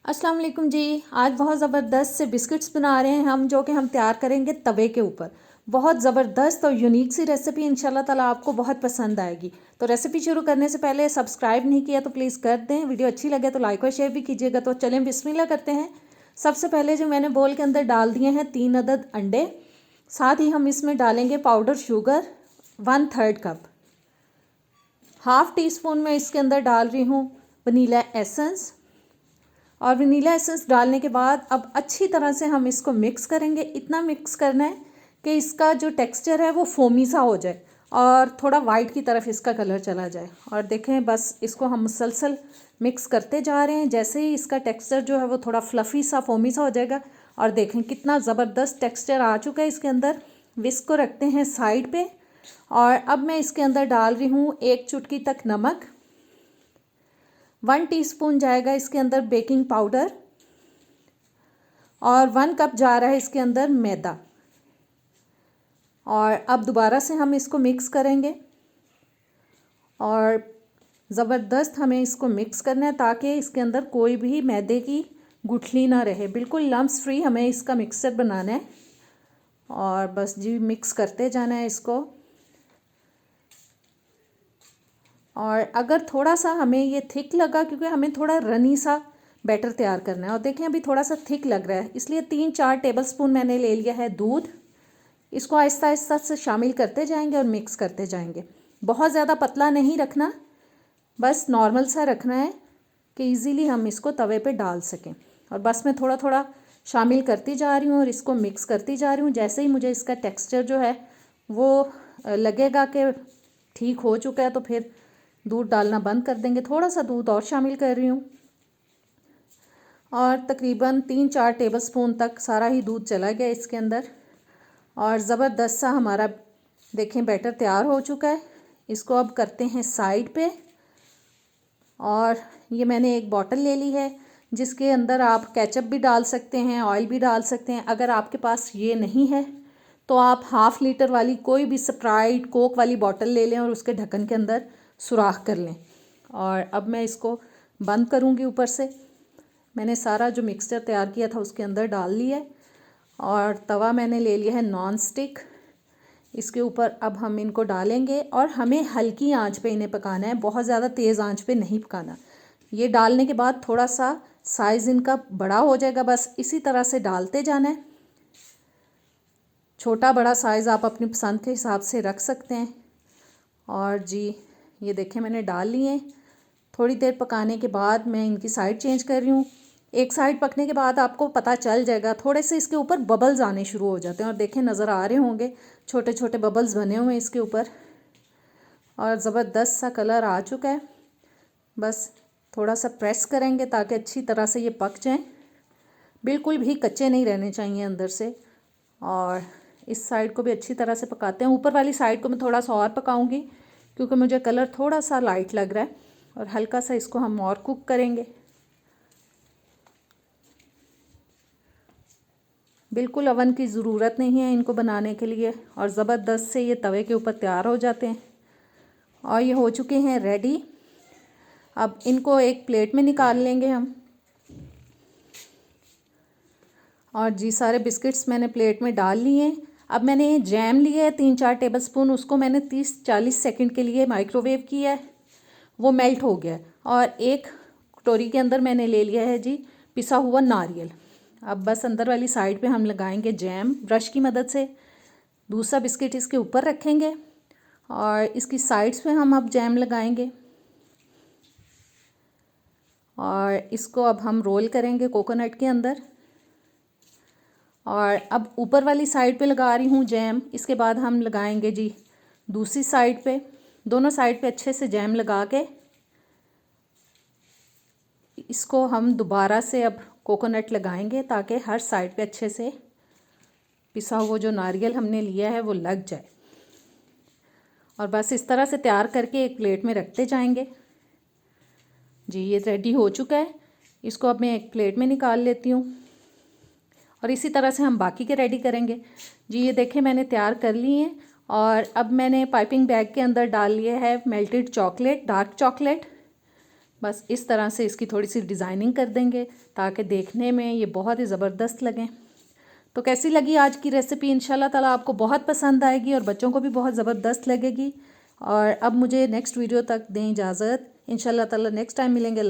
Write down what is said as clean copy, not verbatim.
अस्सलाम वालेकुम जी। आज बहुत ज़बरदस्त से बिस्किट्स बना रहे हैं हम, जो कि हम तैयार करेंगे तवे के ऊपर। बहुत ज़बरदस्त और यूनिक सी रेसिपी, इंशाल्लाह ताला आपको बहुत पसंद आएगी। तो रेसिपी शुरू करने से पहले सब्सक्राइब नहीं किया तो प्लीज़ कर दें, वीडियो अच्छी लगे तो लाइक और शेयर भी कीजिएगा। तो चलें बिस्मिल्लाह करते हैं। सबसे पहले जो मैंने बोल के अंदर डाल दिए हैं 3 अदद अंडे। साथ ही हम इसमें डालेंगे powder sugar 1/3 cup. Half tea spoon में इसके अंदर डाल रही हूँ वनीला एसेंस। और वनीला एसेंस डालने के बाद अब अच्छी तरह से हम इसको मिक्स करेंगे। इतना मिक्स करना है कि इसका जो टेक्सचर है वो फोमी सा हो जाए और थोड़ा वाइट की तरफ इसका कलर चला जाए। और देखें, बस इसको हम मुसलसल मिक्स करते जा रहे हैं। जैसे ही इसका टेक्सचर जो है वो थोड़ा फ्लफ़ी सा फोमी सा हो जाएगा। और देखें कितना ज़बरदस्त टेक्सचर आ चुका है इसके अंदर। विस्क को रखते हैं साइड पे। और अब मैं इसके अंदर डाल रही हूँ 1 चुटकी तक नमक। 1 टीस्पून जाएगा इसके अंदर बेकिंग पाउडर। और 1 कप जा रहा है इसके अंदर मैदा। और अब दोबारा से हम इसको मिक्स करेंगे। और ज़बरदस्त हमें इसको मिक्स करना है ताकि इसके अंदर कोई भी मैदे की गुठली ना रहे। बिल्कुल लम्स फ्री हमें इसका मिक्सचर बनाना है। और बस जी मिक्स करते जाना है इसको। और अगर थोड़ा सा हमें ये थिक लगा, क्योंकि हमें थोड़ा रनी सा बैटर तैयार करना है। और देखें अभी थोड़ा सा थिक लग रहा है, इसलिए 3-4 टेबलस्पून मैंने ले लिया है दूध। इसको आहिस्ता आहिस्ता से शामिल करते जाएंगे और मिक्स करते जाएंगे। बहुत ज़्यादा पतला नहीं रखना, बस नॉर्मल सा रखना है कि इजीली हम इसको तवे पे डाल सकें। और बस मैं थोड़ा थोड़ा शामिल करती जा रही हूँ और इसको मिक्स करती जा रही हूँ। जैसे ही मुझे इसका टेक्स्चर जो है वो लगेगा कि ठीक हो चुका है तो फिर दूध डालना बंद कर देंगे। थोड़ा सा दूध और शामिल कर रही हूँ। और तकरीबन 3-4 टेबलस्पून तक सारा ही दूध चला गया इसके अंदर। और ज़बरदस्त सा हमारा देखें बैटर तैयार हो चुका है। इसको अब करते हैं साइड पे। और ये मैंने एक बॉटल ले ली है जिसके अंदर आप केचप भी डाल सकते हैं, ऑयल भी डाल सकते हैं। अगर आपके पास ये नहीं है तो आप 1/2 लीटर वाली कोई भी स्प्राइट कोक वाली बॉटल ले लें और उसके ढक्कन के अंदर सुराख कर लें। और अब मैं इसको बंद करूँगी ऊपर से। मैंने सारा जो मिक्सचर तैयार किया था उसके अंदर डाल लिया है। और तवा मैंने ले लिया है नॉन स्टिक। इसके ऊपर अब हम इनको डालेंगे और हमें हल्की आंच पे इन्हें पकाना है, बहुत ज़्यादा तेज़ आंच पे नहीं पकाना। ये डालने के बाद थोड़ा सा साइज़ इनका बड़ा हो जाएगा, बस इसी तरह से डालते जाना है। छोटा बड़ा साइज़ आप अपनी पसंद के हिसाब से रख सकते हैं। और जी ये देखें मैंने डाल लिए। थोड़ी देर पकाने के बाद मैं इनकी साइड चेंज कर रही हूँ। एक साइड पकने के बाद आपको पता चल जाएगा, थोड़े से इसके ऊपर बबल्स आने शुरू हो जाते हैं। और देखें नज़र आ रहे होंगे छोटे छोटे बबल्स बने हुए हैं इसके ऊपर। और ज़बरदस्त सा कलर आ चुका है। बस थोड़ा सा प्रेस करेंगे ताकि अच्छी तरह से ये पक जाएं। बिल्कुल भी कच्चे नहीं रहने चाहिए अंदर से। और इस साइड को भी अच्छी तरह से पकाते हैं। ऊपर वाली साइड को मैं थोड़ा सा और पकाऊंगी क्योंकि मुझे कलर थोड़ा सा लाइट लग रहा है। और हल्का सा इसको हम और कुक करेंगे। बिल्कुल ओवन की ज़रूरत नहीं है इनको बनाने के लिए। और ज़बरदस्त से ये तवे के ऊपर तैयार हो जाते हैं। और ये हो चुके हैं रेडी। अब इनको एक प्लेट में निकाल लेंगे हम। और जी सारे बिस्किट्स मैंने प्लेट में डाल लिए हैं। अब मैंने जैम लिया है 3-4 टेबलस्पून, उसको मैंने 30-40 सेकंड के लिए माइक्रोवेव किया है। वो मेल्ट हो गया। और एक कटोरी के अंदर मैंने ले लिया है जी पिसा हुआ नारियल। अब बस अंदर वाली साइड पे हम लगाएंगे जैम ब्रश की मदद से। दूसरा बिस्किट इसके ऊपर रखेंगे और इसकी साइड्स पे हम अब जैम लगाएंगे। और इसको अब हम रोल करेंगे कोकोनट के अंदर। और अब ऊपर वाली साइड पे लगा रही हूँ जैम। इसके बाद हम लगाएंगे जी दूसरी साइड पे। दोनों साइड पे अच्छे से जैम लगा के इसको हम दोबारा से अब कोकोनट लगाएंगे ताकि हर साइड पे अच्छे से पिसा हुआ जो नारियल हमने लिया है वो लग जाए। और बस इस तरह से तैयार करके एक प्लेट में रखते जाएंगे। जी ये रेडी हो चुका है। इसको अब मैं एक प्लेट में निकाल लेती हूँ। और इसी तरह से हम बाकी के रेडी करेंगे। जी ये देखें मैंने तैयार कर लिए हैं। और अब मैंने पाइपिंग बैग के अंदर डाल लिया है मेल्टेड चॉकलेट, डार्क चॉकलेट। बस इस तरह से इसकी थोड़ी सी डिज़ाइनिंग कर देंगे ताकि देखने में ये बहुत ही ज़बरदस्त लगें। तो कैसी लगी आज की रेसिपी? इंशाल्लाह ताला आपको बहुत पसंद आएगी और बच्चों को भी बहुत ज़बरदस्त लगेगी। और अब मुझे नेक्स्ट वीडियो तक दें इजाज़त। इंशाल्लाह ताला नेक्स्ट टाइम मिलेंगे।